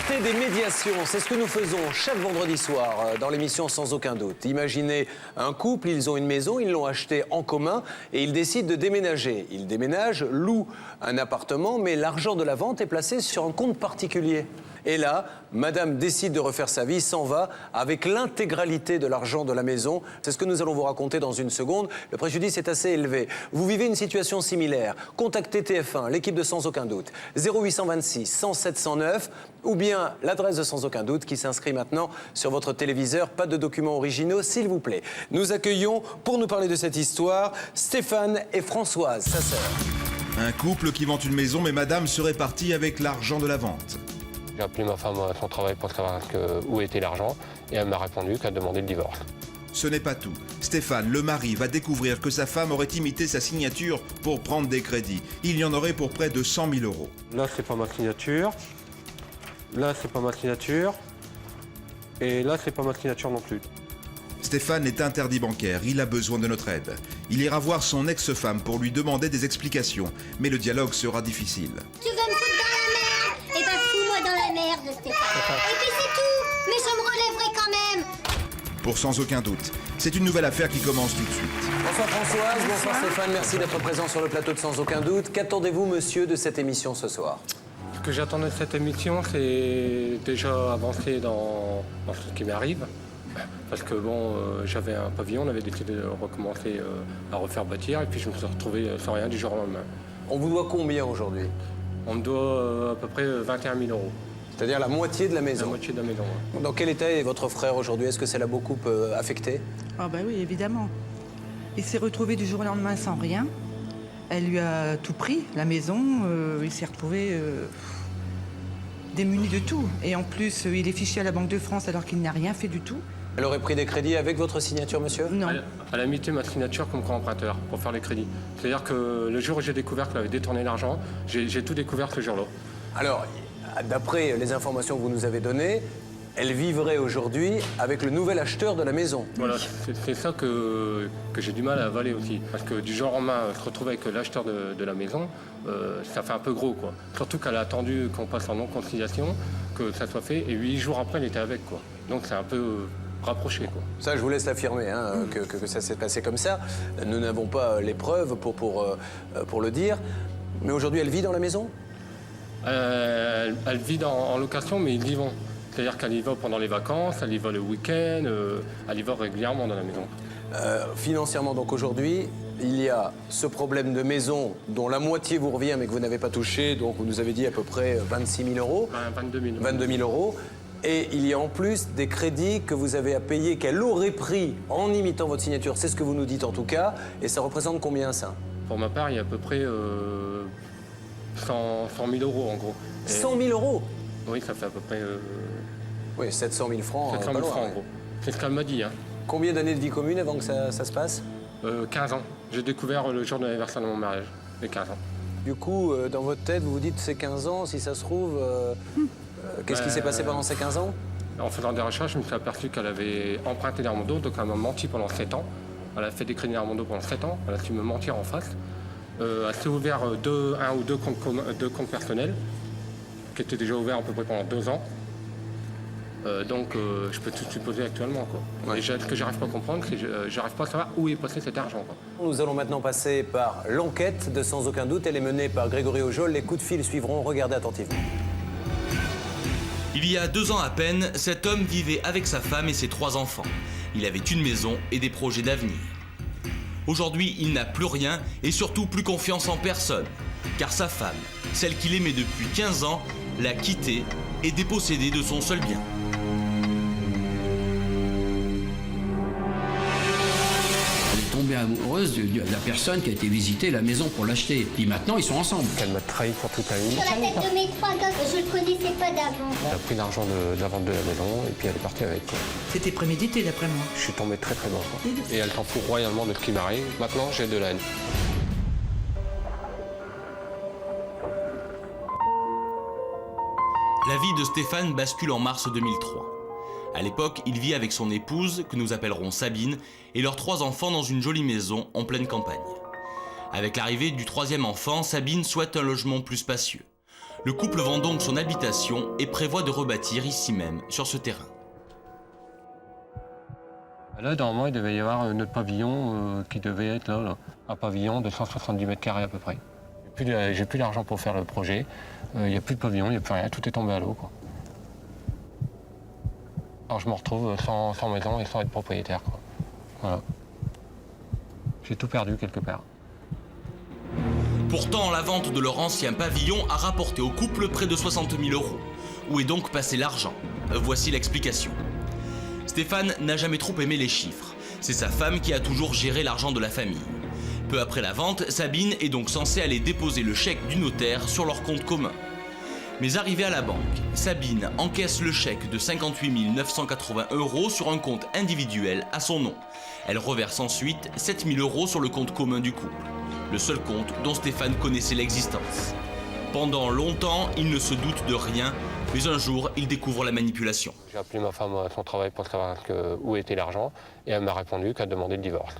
Tenter des médiations, c'est ce que nous faisons chaque vendredi soir dans l'émission Sans aucun doute. Imaginez un couple, ils ont une maison, ils l'ont achetée en commun et ils décident de déménager. Ils déménagent, louent un appartement, mais l'argent de la vente est placé sur un compte particulier. Et là, madame décide de refaire sa vie, s'en va avec l'intégralité de l'argent de la maison. C'est ce que nous allons vous raconter dans une seconde. Le préjudice est assez élevé. Vous vivez une situation similaire. Contactez TF1, l'équipe de Sans aucun doute, 0826 107 109 ou bien l'adresse de Sans aucun doute qui s'inscrit maintenant sur votre téléviseur. Pas de documents originaux, s'il vous plaît. Nous accueillons, pour nous parler de cette histoire, Stéphane et Françoise, sa sœur. Un couple qui vend une maison, mais madame serait partie avec l'argent de la vente. J'ai appelé ma femme à son travail pour savoir où était l'argent et elle m'a répondu qu'elle demandait le divorce. Ce n'est pas tout. Stéphane, le mari, va découvrir que sa femme aurait imité sa signature pour prendre des crédits. Il y en aurait pour près de 100 000 euros. Là, c'est pas ma signature. Là, c'est pas ma signature. Et là, c'est pas ma signature non plus. Stéphane est interdit bancaire, il a besoin de notre aide. Il ira voir son ex-femme pour lui demander des explications, mais le dialogue sera difficile. Tu veux me foutre dans la merde? Eh ben fous-moi dans la merde, Stéphane. Et puis c'est tout. Mais je me relèverai quand même. Pour Sans aucun doute, c'est une nouvelle affaire qui commence tout de suite. Bonsoir Françoise, bonsoir Stéphane, merci d'être présent sur le plateau de Sans aucun doute. Qu'attendez-vous, monsieur, de cette émission ce soir? Ce que j'attendais de cette émission, c'est déjà avancer dans ce qui m'arrive. Parce que bon, j'avais un pavillon, on avait décidé de recommencer à refaire bâtir et puis je me suis retrouvé sans rien du jour au lendemain. On vous doit combien aujourd'hui? On me doit à peu près 21 000 euros. C'est-à-dire la moitié de la La maison. moitié de la maison. Ouais. Dans quel état est votre frère aujourd'hui? Est-ce que ça l'a beaucoup affecté? Ah bah oui, évidemment. Il s'est retrouvé du jour au lendemain sans rien. Elle lui a tout pris, la maison. Il s'est retrouvé démuni de tout. Et en plus, il est fiché à la Banque de France alors qu'il n'a rien fait du tout. Elle aurait pris des crédits avec votre signature, monsieur? Non. Elle a imité ma signature comme co-emprunteur pour faire les crédits. C'est-à-dire que le jour où j'ai découvert qu'elle avait détourné l'argent, j'ai tout découvert ce jour-là. Alors, d'après les informations que vous nous avez données, elle vivrait aujourd'hui avec le nouvel acheteur de la maison. Voilà, c'est ça que j'ai du mal à avaler aussi. Parce que du jour au lendemain, se retrouver avec l'acheteur de la maison, ça fait un peu gros, quoi. Surtout qu'elle a attendu qu'on passe en non-conciliation, que ça soit fait, et 8 jours après, elle était avec, quoi. Donc c'est un peu rapproché, quoi. Ça, je vous laisse l'affirmer, hein, que ça s'est passé comme ça. Nous n'avons pas les preuves pour le dire. Mais aujourd'hui, elle vit dans la maison? Elle vit en location, mais ils y vont. C'est-à-dire qu'elle y va pendant les vacances, elle y va le week-end, elle y va régulièrement dans la maison. Financièrement, donc aujourd'hui, il y a ce problème de maison dont la moitié vous revient mais que vous n'avez pas touché, donc vous nous avez dit à peu près 26 000 euros. 22 000. 22 000 euros. Et il y a en plus des crédits que vous avez à payer, qu'elle aurait pris en imitant votre signature. C'est ce que vous nous dites en tout cas. Et ça représente combien ça? Pour ma part, il y a à peu près 100 000 euros en gros. Et 100 000 euros? Oui, ça fait à peu près Oui, 700 000 francs. 700 pas 000 loin, francs ouais. en gros. C'est ce qu'elle m'a dit. Hein. Combien d'années de vie commune avant que ça se passe? 15 ans. J'ai découvert le jour de l'anniversaire de mon mariage, les 15 ans. Du coup, dans votre tête, vous vous dites c'est 15 ans, si ça se trouve. Qu'est-ce qui s'est passé pendant ces 15 ans? En faisant des recherches, je me suis aperçu qu'elle avait emprunté l'Armando, donc elle m'a menti pendant 7 ans. Elle a fait des crédits Armando pendant 7 ans, elle a su me mentir en face. Elle s'est ouvert un ou deux comptes personnels, qui étaient déjà ouverts à peu près pendant 2 ans. Donc je peux tout supposer actuellement, quoi. Ouais. Et ce que j'arrive pas à comprendre, c'est que j'arrive pas à savoir où est passé cet argent, quoi. Nous allons maintenant passer par l'enquête de Sans aucun doute. Elle est menée par Grégory Aujol. Les coups de fil suivront. Regardez attentivement. Il y a 2 ans à peine, cet homme vivait avec sa femme et ses 3 enfants. Il avait une maison et des projets d'avenir. Aujourd'hui, il n'a plus rien et surtout plus confiance en personne. Car sa femme, celle qu'il aimait depuis 15 ans, l'a quitté et dépossédé de son seul bien. Elle est tombée amoureuse de la personne qui a été visiter la maison pour l'acheter. Puis maintenant, ils sont ensemble. Elle m'a trahi pour toute la ligne. Sur la tête de mes 3 gosses, je le connaissais pas d'avant. Elle a pris l'argent de la vente de la maison et puis elle est partie avec, quoi. C'était prémédité, d'après moi. Je suis tombé très très bas, quoi. Et elle s'en fout royalement de ce qui m'arrive. Maintenant, j'ai de la haine. La vie de Stéphane bascule en mars 2003. À l'époque, il vit avec son épouse, que nous appellerons Sabine, et leurs 3 enfants dans une jolie maison en pleine campagne. Avec l'arrivée du 3e enfant, Sabine souhaite un logement plus spacieux. Le couple vend donc son habitation et prévoit de rebâtir ici même, sur ce terrain. Là, normalement, il devait y avoir notre pavillon qui devait être là, un pavillon de 170 mètres carrés à peu près. J'ai plus d'argent pour faire le projet. Il n'y a plus de pavillon, il n'y a plus rien, tout est tombé à l'eau, quoi. Alors je me retrouve sans maison et sans être propriétaire, quoi. Voilà. J'ai tout perdu quelque part. Pourtant, la vente de leur ancien pavillon a rapporté au couple près de 60 000 €. Où est donc passé l'argent? Voici l'explication. Stéphane n'a jamais trop aimé les chiffres. C'est sa femme qui a toujours géré l'argent de la famille. Peu après la vente, Sabine est donc censée aller déposer le chèque du notaire sur leur compte commun. Mais arrivée à la banque, Sabine encaisse le chèque de 58 980 € sur un compte individuel à son nom. Elle reverse ensuite 7 000 € sur le compte commun du couple, le seul compte dont Stéphane connaissait l'existence. Pendant longtemps, il ne se doute de rien, mais un jour, il découvre la manipulation. J'ai appelé ma femme à son travail pour savoir où était l'argent et elle m'a répondu qu'elle demandait le divorce.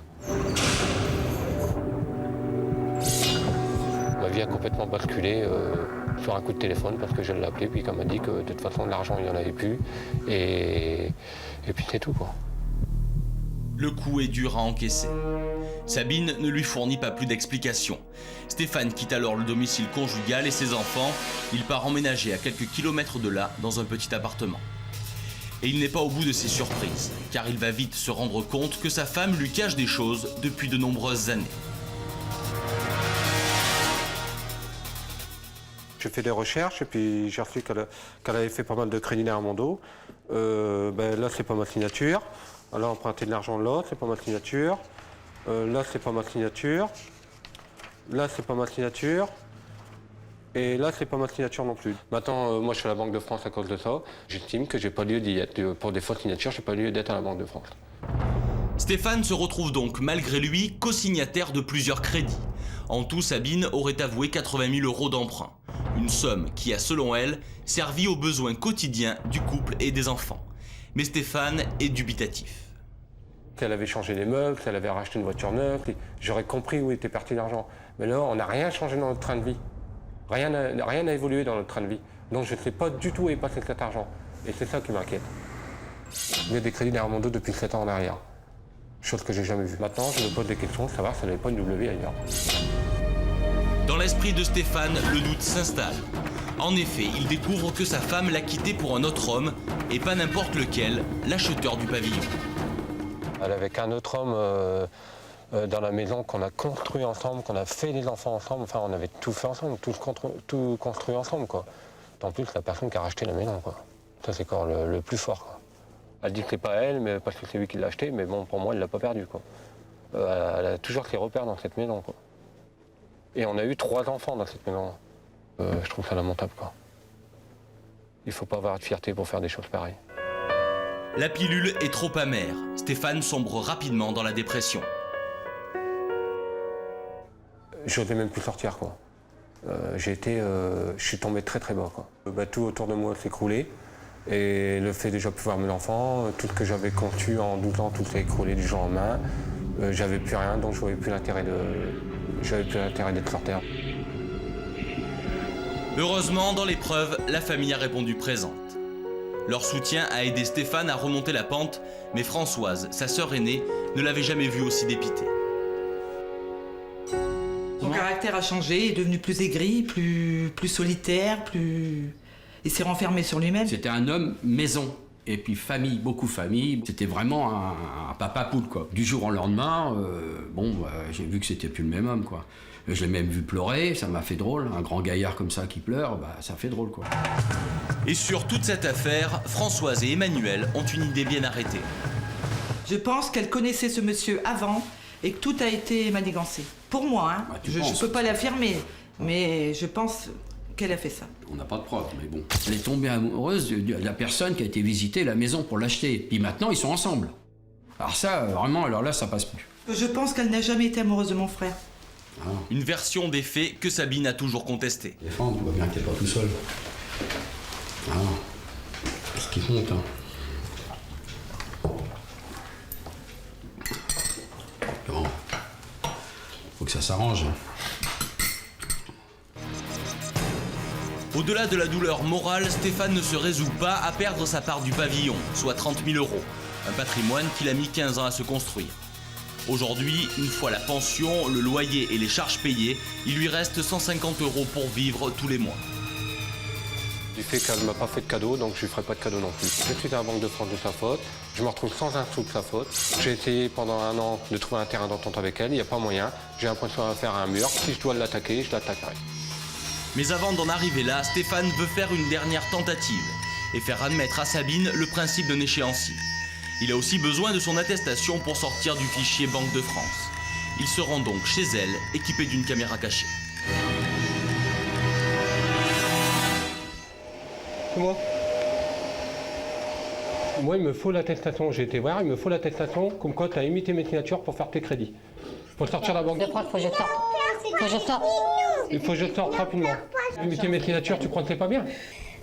Ma vie a complètement basculé sur un coup de téléphone parce que je l'ai appelé puis qu'elle m'a dit que de toute façon l'argent il n'y en avait plus et puis c'est tout, quoi. Le coup est dur à encaisser. Sabine ne lui fournit pas plus d'explications. Stéphane quitte alors le domicile conjugal et ses enfants. Il part emménager à quelques kilomètres de là, dans un petit appartement. Et il n'est pas au bout de ses surprises, car il va vite se rendre compte que sa femme lui cache des choses depuis de nombreuses années. J'ai fait des recherches et puis j'ai reçu qu'elle avait fait pas mal de crédits derrière mon dos. Là, c'est pas ma signature. Là, emprunter de l'argent de l'autre, c'est pas ma signature. Là, c'est pas ma signature. Là, c'est pas ma signature. Et là, c'est pas ma signature non plus. Maintenant, moi, je suis à la Banque de France à cause de ça. J'estime que j'ai pas lieu d'y être. Pour des fausses signatures, j'ai pas lieu d'être à la Banque de France. Stéphane se retrouve donc, malgré lui, co-signataire de plusieurs crédits. En tout, Sabine aurait avoué 80 000 € d'emprunt. Une somme qui a, selon elle, servi aux besoins quotidiens du couple et des enfants. Mais Stéphane est dubitatif. Si elle avait changé les meubles, si elle avait racheté une voiture neuve, j'aurais compris où était parti l'argent. Mais là, on n'a rien changé dans notre train de vie. Rien n'a évolué dans notre train de vie. Donc je ne sais pas du tout où est passé cet argent. Et c'est ça qui m'inquiète. Il y a des crédits derrière mon dos depuis 7 ans en arrière. Chose que j'ai jamais vue. Maintenant, je me pose des questions de savoir si elle n'avait pas une W ailleurs. Dans l'esprit de Stéphane, le doute s'installe. En effet, il découvre que sa femme l'a quitté pour un autre homme, et pas n'importe lequel, l'acheteur du pavillon. Elle avait qu'un autre homme dans la maison qu'on a construit ensemble, qu'on a fait des enfants ensemble. Enfin, on avait tout fait ensemble, tout construit ensemble, quoi. En plus, la personne qui a racheté la maison, quoi. Ça, c'est encore le plus fort, quoi. Elle dit que c'est pas elle, mais parce que c'est lui qui l'a acheté, mais bon, pour moi, elle l'a pas perdu, quoi. Elle a toujours ses repères dans cette maison, quoi. Et on a eu 3 enfants dans cette maison. Je trouve ça lamentable, quoi. Il faut pas avoir de fierté pour faire des choses pareilles. La pilule est trop amère. Stéphane sombre rapidement dans la dépression. J'osais même plus sortir, quoi. Je suis tombé très très bas, quoi. Tout autour de moi s'écroulait. Et le fait déjà de pouvoir mes enfants, tout ce que j'avais conçu en 12 ans, tout s'est écroulé du jour au lendemain. J'avais plus rien, donc je voyais plus l'intérêt d'être sur Terre. Heureusement, dans l'épreuve, la famille a répondu présente. Leur soutien a aidé Stéphane à remonter la pente, mais Françoise, sa sœur aînée, ne l'avait jamais vu aussi dépité. Son caractère a changé, il est devenu plus aigri, plus solitaire, il s'est renfermé sur lui-même. C'était un homme maison. Et puis famille, beaucoup famille. C'était vraiment un papa poule, quoi. Du jour au lendemain, j'ai vu que c'était plus le même homme, quoi. Je l'ai même vu pleurer, ça m'a fait drôle. Un grand gaillard comme ça qui pleure, ça fait drôle, quoi. Et sur toute cette affaire, Françoise et Emmanuel ont une idée bien arrêtée. Je pense qu'elle connaissait ce monsieur avant et que tout a été manigancé. Pour moi, hein. Je ne peux pas l'affirmer, mais je pense qu'elle a fait ça. On n'a pas de preuves, mais bon. Elle est tombée amoureuse de la personne qui a été visiter la maison pour l'acheter. Puis maintenant, ils sont ensemble. Alors ça, vraiment, alors là, ça passe plus. Je pense qu'elle n'a jamais été amoureuse de mon frère. Ah. Une version des faits que Sabine a toujours contestée. Stéphane, tu vois bien que t'es pas tout seul. Ah, ce qui compte, hein. Bon. Faut que ça s'arrange. Au-delà de la douleur morale, Stéphane ne se résout pas à perdre sa part du pavillon, soit 30 000 €, un patrimoine qu'il a mis 15 ans à se construire. Aujourd'hui, une fois la pension, le loyer et les charges payées, il lui reste 150 € pour vivre tous les mois. Du fait qu'elle ne m'a pas fait de cadeau, donc je ne lui ferai pas de cadeau non plus. Je suis à la Banque de France de sa faute, je me retrouve sans un sou de sa faute. J'ai essayé pendant 1 an de trouver un terrain d'entente avec elle, il n'y a pas moyen. J'ai l'impression de faire un mur, si je dois l'attaquer, je l'attaquerai. Mais avant d'en arriver là, Stéphane veut faire une dernière tentative et faire admettre à Sabine le principe d'un échéancier. Il a aussi besoin de son attestation pour sortir du fichier Banque de France. Il se rend donc chez elle, équipé d'une caméra cachée. Moi, il me faut l'attestation. J'ai été voir, il me faut l'attestation comme quoi tu as imité mes signatures pour faire tes crédits. Faut sortir la banque. De quoi faut que je sorte? Faut que je sorte? Il faut que je sorte rapidement. Imiter mes signatures, tu crois que c'est pas bien?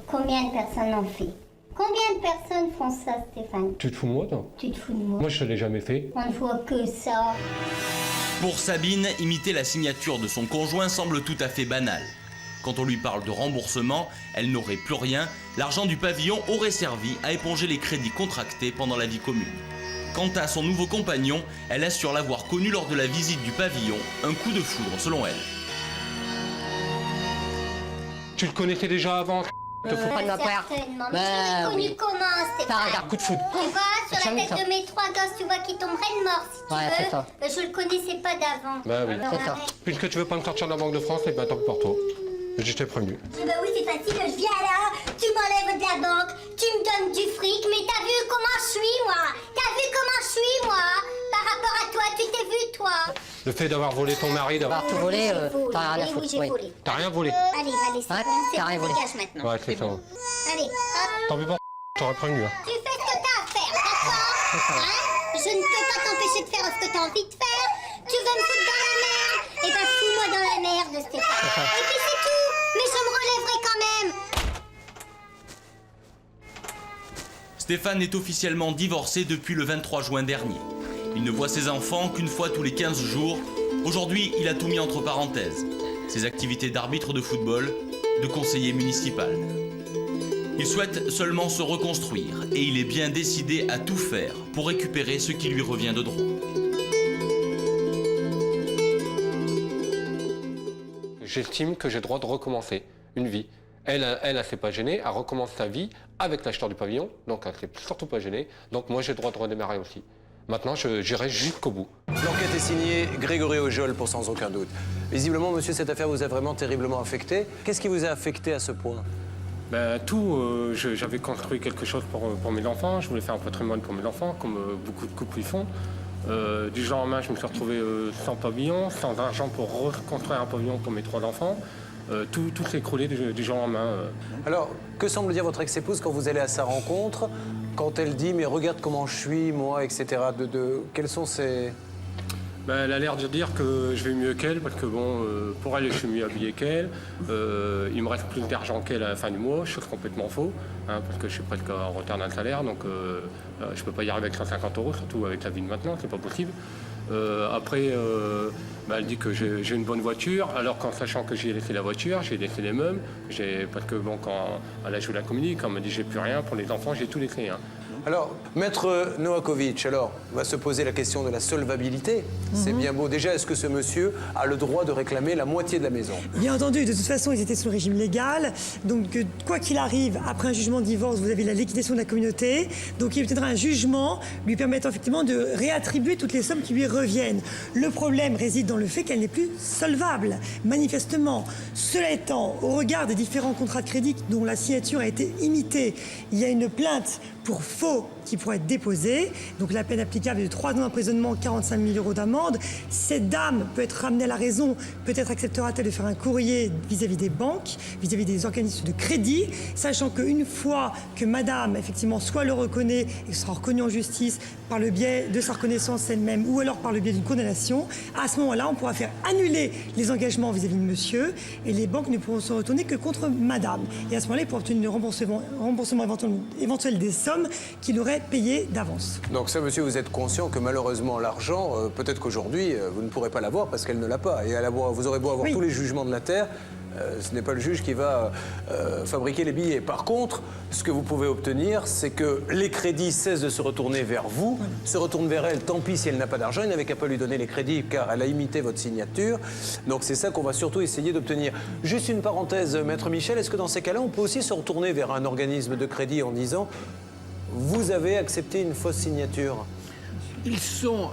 Combien de personnes en fait? Combien de personnes font ça, Stéphane? Tu te fous de moi, toi? Tu te fous de moi? Moi, je ne l'ai jamais fait. On ne voit que ça. Pour Sabine, imiter la signature de son conjoint semble tout à fait banal. Quand on lui parle de remboursement, elle n'aurait plus rien. L'argent du pavillon aurait servi à éponger les crédits contractés pendant la vie commune. Quant à son nouveau compagnon, elle assure l'avoir connu lors de la visite du pavillon, un coup de foudre selon elle. Tu le connaissais déjà avant? Te fous pas de ma part. Certainement. Mais je l'ai connu comment, Stéphane? Coup de foudre. Tu vois, sur la tête de mes 3 gosses, tu vois, qui tomberaient de mort, si tu Ouais, c'est veux. ça. Mais je le connaissais pas d'avant. Bah oui. Alors, C'est ça. arrête. Puisque tu veux pas me sortir de la Banque de France, et ben tant pis pour toi. Je t'ai prévenu. Bah oui, c'est facile, je viens là, tu m'enlèves de la banque, tu me donnes du fric, mais t'as vu comment je suis, moi? T'as vu comment je suis, moi? Par rapport à toi, tu t'es vu, toi? Le fait d'avoir volé ton mari, d'avoir... Tout volé, t'as rien à Oui, foutre. oui, j'ai Oui. volé. T'as rien volé. Allez, allez, c'est Ouais, bon, c'est t'as rien bon, volé. dégage maintenant. Ouais, c'est ça. Allez, hop, Tant pis pour t'aurais prévenu. Hein. tu fais ce que t'as à faire, d'accord? Hein? Je ne peux pas t'empêcher de faire ce que t'as envie de faire. Tu veux me foutre dans la merde? Eh ben, fous-moi dans la merde, Stéphane. Et puis c'est tout, mais je me relèverai quand même. Stéphane est officiellement divorcé depuis le 23 juin dernier. Il ne voit ses enfants qu'une fois tous les 15 jours. Aujourd'hui, il a tout mis entre parenthèses. Ses activités d'arbitre de football, de conseiller municipal. Il souhaite seulement se reconstruire et il est bien décidé à tout faire pour récupérer ce qui lui revient de droit. J'estime que j'ai le droit de recommencer une vie. Elle s'est pas gênée, elle recommence sa vie avec l'acheteur du pavillon, donc elle s'est surtout pas gênée. Donc moi j'ai le droit de redémarrer aussi. Maintenant j'irai jusqu'au bout. L'enquête est signée Grégory Ojol pour Sans Aucun Doute. Visiblement, monsieur, cette affaire vous a vraiment terriblement affecté. Qu'est-ce qui vous a affecté à ce point? Ben, j'avais construit quelque chose pour mes enfants, je voulais faire un patrimoine pour mes enfants, comme beaucoup de couples y font. Du jour au lendemain, je me suis retrouvé sans pavillon, sans argent pour reconstruire un pavillon pour mes 3 enfants. Tout s'est écroulé du jour au lendemain. Alors, que semble dire votre ex-épouse quand vous allez à sa rencontre, quand elle dit « mais regarde comment je suis, moi, etc. » Quels sont ces... Ben, elle a l'air de dire que je vais mieux qu'elle, parce que bon, pour elle, je suis mieux habillé qu'elle. Il me reste plus d'argent qu'elle à la fin du mois, chose complètement faux, hein, parce que je suis presque en retard d'un salaire, donc je peux pas y arriver avec 150 €, surtout avec la vie de maintenant, c'est pas possible. Après, elle dit que j'ai une bonne voiture, alors qu'en sachant que j'y ai laissé la voiture, j'ai laissé les meubles, parce que bon, quand elle a joué la comédie, quand elle m'a dit j'ai plus rien, pour les enfants, j'ai tout laissé. Hein. Alors, Maître Novakovic, alors, on va se poser la question de la solvabilité. C'est bien beau. Déjà, est-ce que ce monsieur a le droit de réclamer la moitié de la maison? Bien entendu, de toute façon, ils étaient sous le régime légal. Donc, quoi qu'il arrive, après un jugement de divorce, vous avez la liquidation de la communauté. Donc, il obtiendra un jugement lui permettant effectivement de réattribuer toutes les sommes qui lui reviennent. Le problème réside dans le fait qu'elle n'est plus solvable, manifestement. Cela étant, au regard des différents contrats de crédit dont la signature a été imitée, il y a une plainte pour faux qui pourrait être déposée. Donc la peine applicable est de 3 ans d'emprisonnement, 45 000 € d'amende. Cette dame peut être ramenée à la raison, peut-être acceptera-t-elle de faire un courrier vis-à-vis des banques, vis-à-vis des organismes de crédit, sachant qu'une fois que madame, effectivement, soit le reconnaît et sera reconnue en justice par le biais de sa reconnaissance elle-même ou alors par le biais d'une condamnation, à ce moment-là, on pourra faire annuler les engagements vis-à-vis de monsieur et les banques ne pourront se retourner que contre madame. Et à ce moment-là, ils pourront obtenir le remboursement éventuel des sommes qu'il aurait payées d'avance. Donc ça, monsieur, vous êtes conscient que malheureusement, l'argent, peut-être qu'aujourd'hui, vous ne pourrez pas l'avoir parce qu'elle ne l'a pas. Et vous aurez beau avoir Oui. tous les jugements de la terre, Ce n'est pas le juge qui va fabriquer les billets. Par contre, ce que vous pouvez obtenir, c'est que les crédits cessent de se retourner vers vous, se retournent vers elle, tant pis si elle n'a pas d'argent, il n'avait qu'à pas lui donner les crédits car elle a imité votre signature. Donc c'est ça qu'on va surtout essayer d'obtenir. Juste une parenthèse, Maître Michel, est-ce que dans ces cas-là, on peut aussi se retourner vers un organisme de crédit en disant « Vous avez accepté une fausse signature ». Ils sont,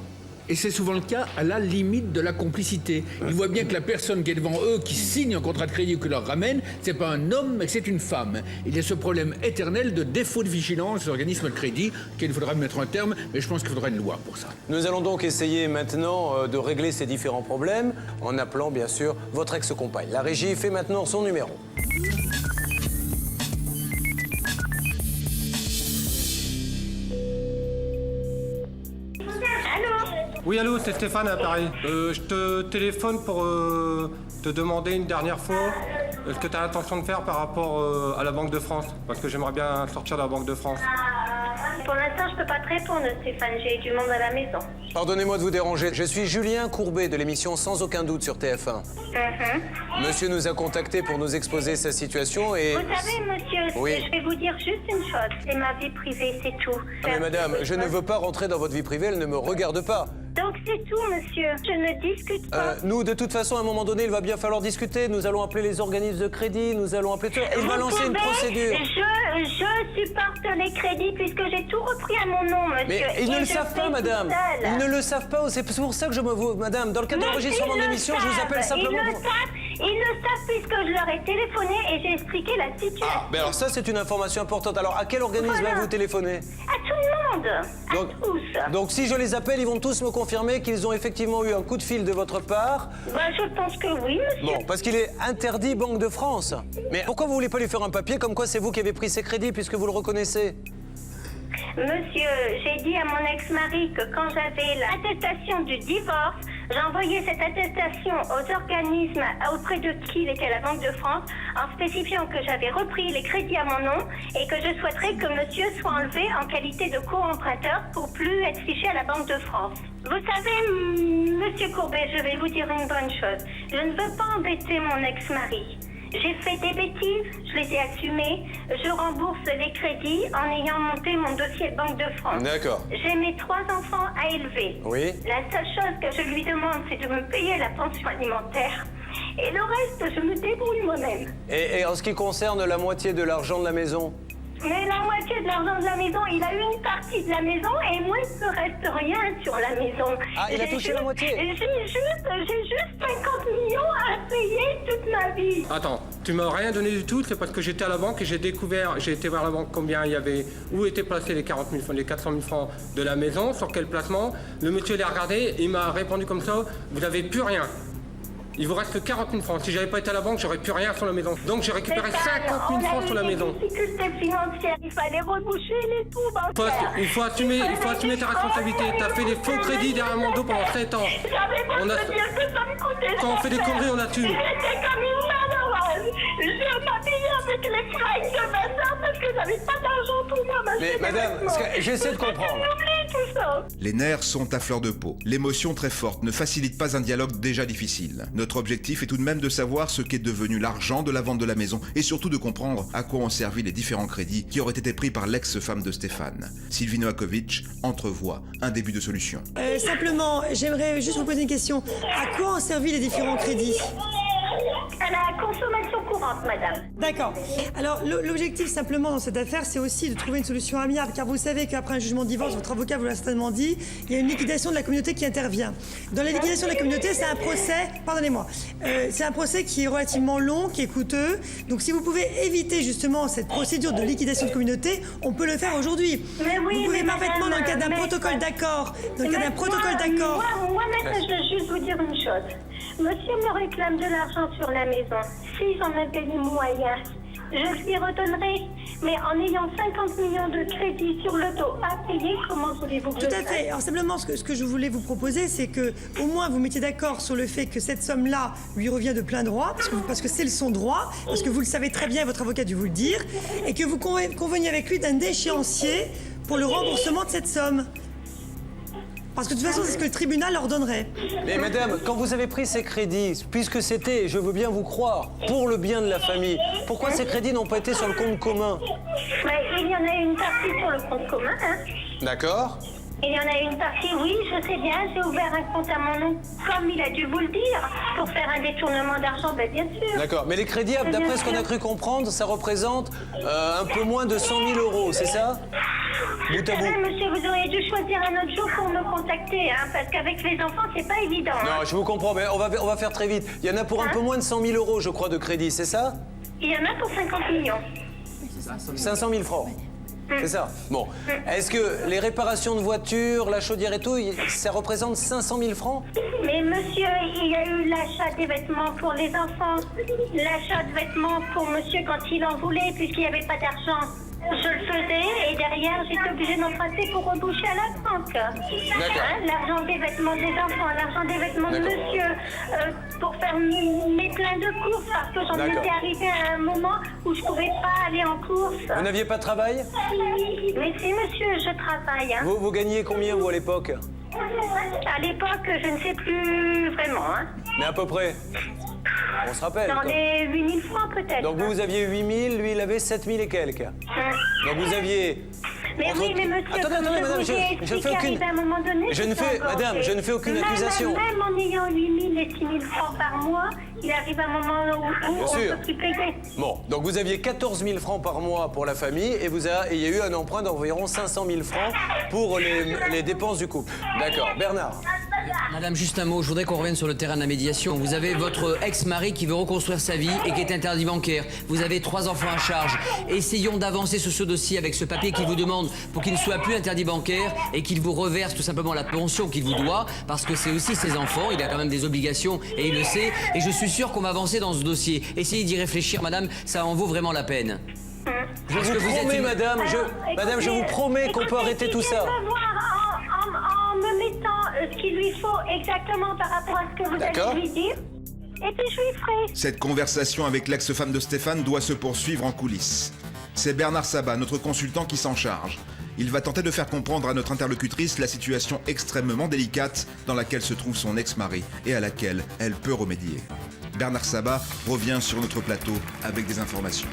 et c'est souvent le cas, à la limite de la complicité. Ils voient bien que la personne qui est devant eux, qui signe un contrat de crédit ou qui leur ramène, c'est pas un homme, mais que c'est une femme. Il y a ce problème éternel de défaut de vigilance des organismes de crédit qu'il faudra mettre un terme, mais je pense qu'il faudra une loi pour ça. Nous allons donc essayer maintenant de régler ces différents problèmes en appelant bien sûr votre ex-compagne. La régie fait maintenant son numéro. Oui, allô, c'est Stéphane à Paris. Je te téléphone pour te demander une dernière fois ce que tu as l'intention de faire par rapport à la Banque de France. Parce que j'aimerais bien sortir de la Banque de France. Pour l'instant, je peux pas te répondre, Stéphane. J'ai du monde à la maison. Pardonnez-moi de vous déranger. Je suis Julien Courbet de l'émission Sans aucun doute sur TF1. Monsieur nous a contactés pour nous exposer sa situation et... Vous savez, monsieur, oui. Je vais vous dire juste une chose. C'est ma vie privée, c'est tout. Non, mais madame, je ne veux pas rentrer dans votre vie privée, elle ne me regarde pas. Donc c'est tout, monsieur. Je ne discute pas. Nous, de toute façon, à un moment donné, il va bien falloir discuter. Nous allons appeler les organismes de crédit, nous allons appeler tout. Il va lancer une procédure. Je supporte les crédits puisque j'ai tout repris à mon nom, monsieur. Mais ils ne le savent pas, madame. Ils ne le savent pas. C'est pour ça que je me vois, madame. Dans le cadre de l'enregistrement de l'émission, je vous appelle simplement pour... Ils le savent puisque je leur ai téléphoné et j'ai expliqué la situation. Ah, mais alors ça, c'est une information importante. Alors, à quel organisme avez-vous téléphoné? À tout le monde. À tous. Donc, si je les appelle, ils vont tous me confirmer qu'ils ont effectivement eu un coup de fil de votre part. Je pense que oui, monsieur. Bon, parce qu'il est interdit Banque de France. Mais pourquoi vous voulez pas lui faire un papier comme quoi c'est vous qui avez pris ses crédits puisque vous le reconnaissez? Monsieur, j'ai dit à mon ex-mari que quand j'avais l'attestation du divorce, j'envoyais cette attestation aux organismes auprès de qui il était à la Banque de France en spécifiant que j'avais repris les crédits à mon nom et que je souhaiterais que monsieur soit enlevé en qualité de co-emprunteur pour plus être fiché à la Banque de France. Vous savez, monsieur Courbet, je vais vous dire une bonne chose. Je ne veux pas embêter mon ex-mari. J'ai fait des bêtises, je les ai assumées. Je rembourse les crédits en ayant monté mon dossier de Banque de France. D'accord. J'ai mes 3 enfants à élever. Oui. La seule chose que je lui demande, c'est de me payer la pension alimentaire. Et le reste, je me débrouille moi-même. Et en ce qui concerne la moitié de l'argent de la maison? Mais la moitié de l'argent de la maison, il a eu une partie de la maison et moi, il ne reste rien sur la maison. Ah, il a touché la moitié? J'ai juste 50 millions à payer toute ma vie. Attends, tu m'as rien donné du tout, c'est parce que j'étais à la banque et j'ai découvert, j'ai été voir la banque combien il y avait, où étaient placés les 40 000 francs, les 400 000 francs de la maison, sur quel placement. Le monsieur l'a regardé, il m'a répondu comme ça, vous n'avez plus rien. Il vous reste que 40 000 francs. Si j'avais pas été à la banque, j'aurais plus rien sur la maison. Donc j'ai récupéré 50 000 francs sur la maison. Il y a des difficultés financières, il fallait reboucher les trous bancaires. Il faut assumer ta responsabilité. T'as fait des faux crédits derrière mon dos pendant 7 ans. Quand on fait des conneries, on assume. J'étais comme une malheureuse. Je m'habillais avec les fringues de ma soeur parce que j'avais pas d'argent pour moi. Mais madame, j'essaie de comprendre. Les nerfs sont à fleur de peau. L'émotion très forte ne facilite pas un dialogue déjà difficile. Notre objectif est tout de même de savoir ce qu'est devenu l'argent de la vente de la maison et surtout de comprendre à quoi ont servi les différents crédits qui auraient été pris par l'ex-femme de Stéphane. Sylvie Novakovic entrevoit un début de solution. Simplement, j'aimerais juste vous poser une question. À quoi ont servi les différents crédits? À la consommation courante, madame. D'accord. Alors, l'objectif simplement dans cette affaire, c'est aussi de trouver une solution amiable, car vous savez qu'après un jugement de divorce, votre avocat vous l'a certainement dit, il y a une liquidation de la communauté qui intervient. Dans la liquidation de la communauté, c'est un procès, pardonnez-moi, c'est un procès qui est relativement long, qui est coûteux. Donc, si vous pouvez éviter justement cette procédure de liquidation de communauté, on peut le faire aujourd'hui. Oui, vous pouvez parfaitement, dans le cadre d'un protocole d'accord, Moi, maître, je veux juste vous dire une chose. Monsieur me réclame de l'argent sur la maison. Si j'en avais les moyens, je lui redonnerai. Mais en ayant 50 millions de crédits sur le dos à payer, comment voulez-vous que Tout à fait. Alors simplement, ce que je voulais vous proposer, c'est que au moins vous mettiez d'accord sur le fait que cette somme-là lui revient de plein droit, parce que c'est son droit, parce que vous le savez très bien, votre avocat a dû vous le dire, et que vous conveniez avec lui d'un échéancier pour le remboursement de cette somme. Parce que de toute façon, c'est ce que le tribunal leur donnerait. Mais madame, quand vous avez pris ces crédits, puisque c'était, je veux bien vous croire, pour le bien de la famille, pourquoi ces crédits n'ont pas été sur le compte commun? Il y en a une partie sur le compte commun, hein. D'accord. Il y en a une partie, oui, je sais bien, j'ai ouvert un compte à mon nom, comme il a dû vous le dire, pour faire un détournement d'argent, bien sûr. D'accord, mais les crédits, d'après ce qu'on a cru comprendre, ça représente un peu moins de 100 000 euros, c'est ça? Bout à bout. Monsieur, vous auriez dû choisir un autre jour pour me contacter, hein, parce qu'avec les enfants, c'est pas évident. Non, je vous comprends, mais on va faire très vite. Il y en a pour un peu moins de 100 000 euros, je crois, de crédit, c'est ça? Il y en a pour 50 millions. 500 000 francs. C'est ça. Bon. Est-ce que les réparations de voitures, la chaudière et tout, ça représente 500 000 francs? Mais monsieur, il y a eu l'achat des vêtements pour les enfants, l'achat de vêtements pour monsieur quand il en voulait, puisqu'il n'y avait pas d'argent. Je le faisais et derrière, j'étais obligée d'emprunter pour reboucher à la banque. L'argent des vêtements des enfants, l'argent des vêtements de monsieur, pour faire mes pleins de courses, parce que j'en étais arrivée à un moment où je ne pouvais pas aller en course. Vous n'aviez pas de travail? Mais si monsieur, je travaille. Hein. Vous gagnez combien, vous, à l'époque? À l'époque, je ne sais plus vraiment. Hein. Mais à peu près? On se rappelle. Dans les 8 000 francs peut-être. Donc vous aviez 8 000, lui il avait 7 000 et quelques. Donc vous aviez... Mais oui, mais monsieur, attendez, madame, je ne fais aucune... à un moment donné, Madame, je ne fais aucune accusation. Même en ayant 8 000 et 6 000 francs par mois, il arrive un moment où on peut plus payer. Bon, donc vous aviez 14 000 francs par mois pour la famille et il y a eu un emprunt d'environ 500 000 francs pour les dépenses du couple. D'accord. Bernard. Madame, juste un mot, je voudrais qu'on revienne sur le terrain de la médiation. Vous avez votre ex-mari qui veut reconstruire sa vie et qui est interdit bancaire. Vous avez 3 enfants à charge. Essayons d'avancer sur ce dossier avec ce papier qui vous demande pour qu'il ne soit plus interdit bancaire et qu'il vous reverse tout simplement la pension qu'il vous doit, parce que c'est aussi ses enfants, il a quand même des obligations et il le sait. Et je suis sûr qu'on va avancer dans ce dossier. Essayez d'y réfléchir, madame, ça en vaut vraiment la peine. Je vous promets, madame, je vous promets qu'on peut arrêter tout ça. En me mettant ce qu'il lui faut exactement par rapport à ce que vous allez lui dire, et puis je lui ferai. Cette conversation avec l'ex-femme de Stéphane doit se poursuivre en coulisses. C'est Bernard Sabat, notre consultant, qui s'en charge. Il va tenter de faire comprendre à notre interlocutrice la situation extrêmement délicate dans laquelle se trouve son ex-mari et à laquelle elle peut remédier. Bernard Sabat revient sur notre plateau avec des informations.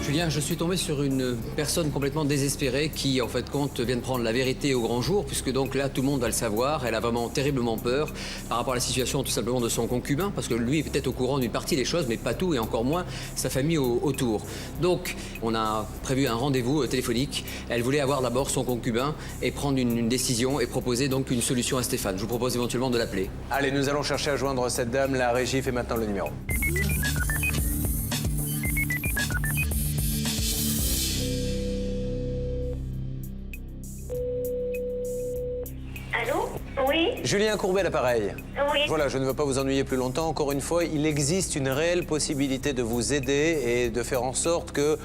Julien, je suis tombé sur une personne complètement désespérée qui, en fait, vient de prendre la vérité au grand jour, puisque donc là, tout le monde va le savoir. Elle a vraiment terriblement peur par rapport à la situation, tout simplement, de son concubin, parce que lui est peut-être au courant d'une partie des choses, mais pas tout, et encore moins sa famille autour. Donc, on a prévu un rendez-vous téléphonique. Elle voulait avoir d'abord son concubin et prendre une décision et proposer donc une solution à Stéphane. Je vous propose éventuellement de l'appeler. Allez, nous allons chercher à joindre cette dame. La régie fait maintenant le numéro. Allô? Oui? Julien Courbet, l'appareil. Oui. Voilà, je ne veux pas vous ennuyer plus longtemps. Encore une fois, il existe une réelle possibilité de vous aider et de faire en sorte que,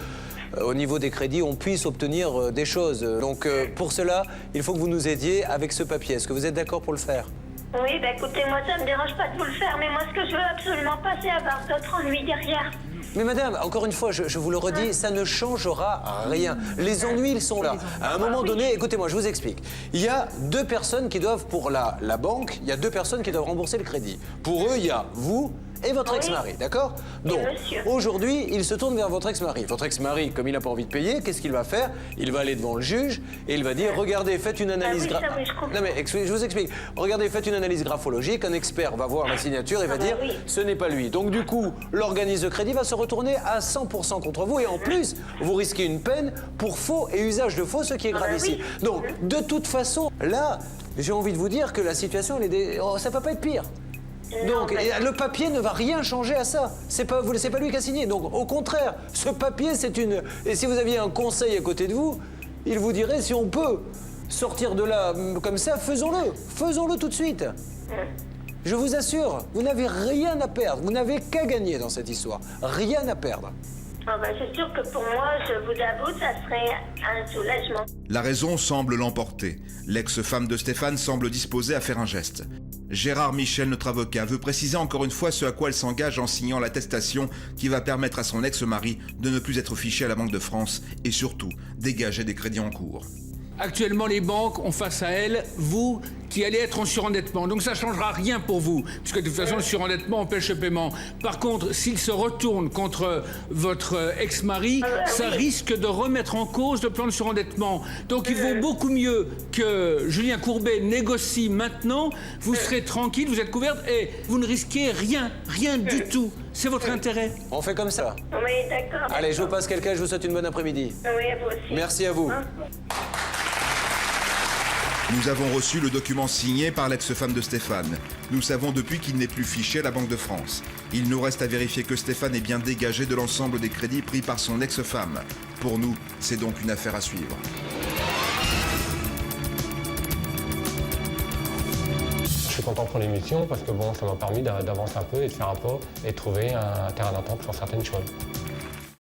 au niveau des crédits, on puisse obtenir des choses. Donc, pour cela, il faut que vous nous aidiez avec ce papier. Est-ce que vous êtes d'accord pour le faire? Oui, écoutez, moi, ça me dérange pas de vous le faire, mais moi, ce que je veux absolument pas, c'est avoir d'autres ennuis derrière. Mais madame, encore une fois, je vous le redis, ça ne changera rien. Les ennuis, ils sont là. À un moment donné, écoutez-moi, je vous explique. Il y a 2 personnes qui doivent, pour la banque, il y a 2 personnes qui doivent rembourser le crédit. Pour eux, il y a vous et votre ex-mari, d'accord? Donc, aujourd'hui, il se tourne vers votre ex-mari. Votre ex-mari, comme il n'a pas envie de payer, qu'est-ce qu'il va faire? Il va aller devant le juge et il va dire, regardez, faites une analyse... Non mais, je vous explique. Regardez, faites une analyse graphologique, un expert va voir la signature et va dire, ce n'est pas lui. Donc, du coup, l'organisme de crédit va se retourner à 100% contre vous et en plus, vous risquez une peine pour faux et usage de faux, ce qui est grave ici. Donc, de toute façon, là, j'ai envie de vous dire que la situation, ça ne peut pas être pire. Donc, le papier ne va rien changer à ça. C'est pas lui qui a signé. Donc, au contraire, ce papier, c'est une... Et si vous aviez un conseil à côté de vous, il vous dirait, si on peut sortir de là comme ça, faisons-le. Faisons-le tout de suite. Je vous assure, vous n'avez rien à perdre. Vous n'avez qu'à gagner dans cette histoire. Rien à perdre. C'est sûr que pour moi, je vous avoue, ça serait un soulagement. La raison semble l'emporter. L'ex-femme de Stéphane semble disposée à faire un geste. Gérard Michel, notre avocat, veut préciser encore une fois ce à quoi elle s'engage en signant l'attestation qui va permettre à son ex-mari de ne plus être fiché à la Banque de France et surtout dégager des crédits en cours. Actuellement, les banques ont face à elles, vous qui allez être en surendettement. Donc ça ne changera rien pour vous, puisque de toute façon, le surendettement empêche le paiement. Par contre, s'il se retourne contre votre ex-mari, ça risque de remettre en cause le plan de surendettement. Donc il vaut beaucoup mieux que Julien Courbet négocie maintenant. Vous serez tranquille, vous êtes couverte et vous ne risquez rien, rien du tout. C'est votre intérêt. On fait comme ça. Oui, d'accord. Allez, je vous passe quelqu'un, je vous souhaite une bonne après-midi. Oui, à vous aussi. Merci à vous. Nous avons reçu le document signé par l'ex-femme de Stéphane. Nous savons depuis qu'il n'est plus fiché à la Banque de France. Il nous reste à vérifier que Stéphane est bien dégagé de l'ensemble des crédits pris par son ex-femme. Pour nous, c'est donc une affaire à suivre. Je suis content pour l'émission parce que bon, ça m'a permis d'avancer un peu et de faire un pas et de trouver un terrain d'entente sur certaines choses.